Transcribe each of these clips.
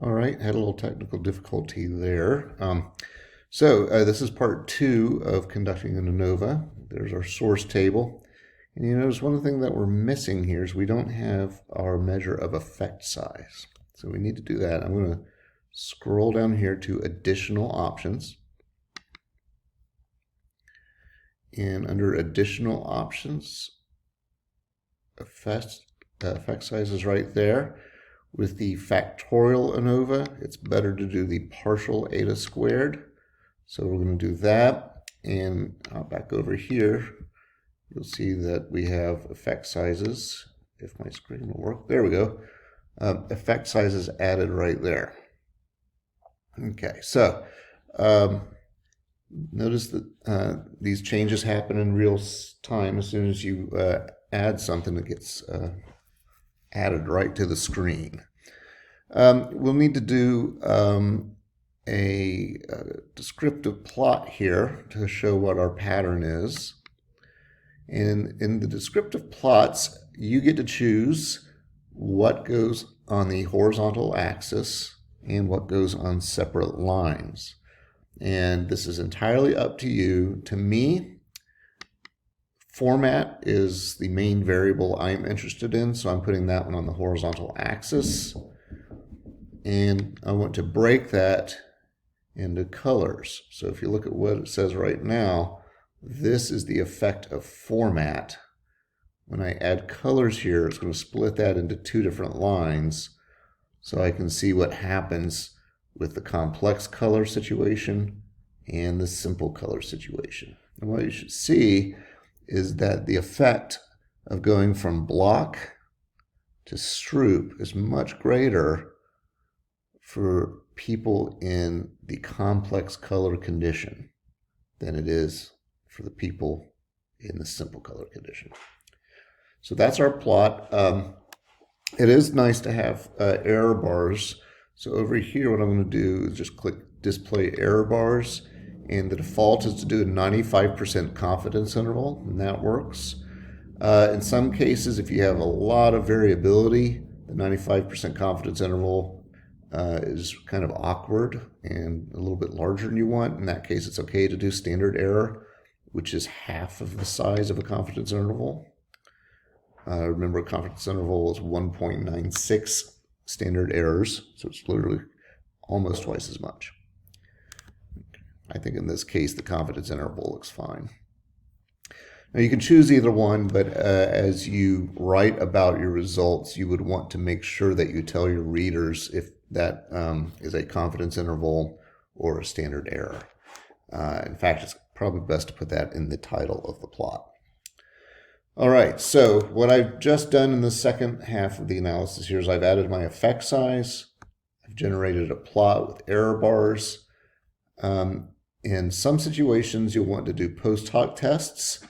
All right, had a little technical difficulty there. This is part 2 of conducting an ANOVA. There's our source table. And you notice one thing that we're missing here is we don't have our measure of effect size. So we need to do that. I'm going to scroll down here to additional options. And under additional options, effect size is right there. With the factorial ANOVA, it's better to do the partial eta squared. So we're going to do that. And back over here, you'll see that we have effect sizes. If my screen will work, there we go. Effect sizes added right there. Okay, so notice that these changes happen in real time. As soon as you add something, it gets added right to the screen. We'll need to do a descriptive plot here to show what our pattern is. And in the descriptive plots, you get to choose what goes on the horizontal axis and what goes on separate lines. And this is entirely up to you. To me, format is the main variable I'm interested in, so I'm putting that one on the horizontal axis. And I want to break that into colors. So if you look at what it says right now, this is the effect of format. When I add colors here, it's going to split that into 2 different lines so I can see what happens with the complex color situation and the simple color situation. And what you should see is that the effect of going from block to stroop is much greater for people in the complex color condition than it is for the people in the simple color condition. So that's our plot. It is nice to have error bars. So over here, what I'm going to do is just click display error bars. And the default is to do a 95% confidence interval, and that works. In some cases, if you have a lot of variability, the 95% confidence interval is kind of awkward and a little bit larger than you want. In that case, it's okay to do standard error, which is half of the size of a confidence interval. Remember, a confidence interval is 1.96 standard errors, so it's literally almost twice as much. I think in this case, the confidence interval looks fine. Now you can choose either one, but as you write about your results, you would want to make sure that you tell your readers if that is a confidence interval or a standard error. In fact, it's probably best to put that in the title of the plot. All right, so what I've just done in the second half of the analysis here is I've added my effect size. I've generated a plot with error bars. In some situations, you'll want to do post hoc tests.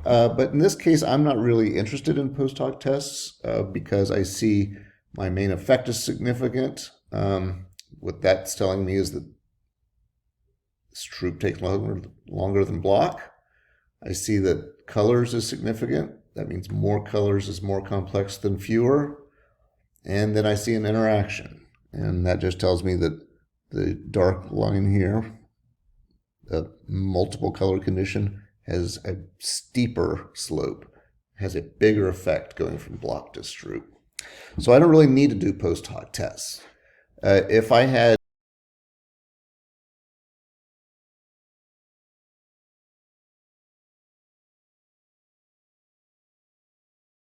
But in this case, I'm not really interested in post hoc tests because I see my main effect is significant. What that's telling me is that stroop takes longer than block. I see that colors is significant. That means more colors is more complex than fewer. And then I see an interaction. And that just tells me that the dark line here, the multiple color condition, has a steeper slope, has a bigger effect going from block to stroop. So I don't really need to do post hoc tests. If I had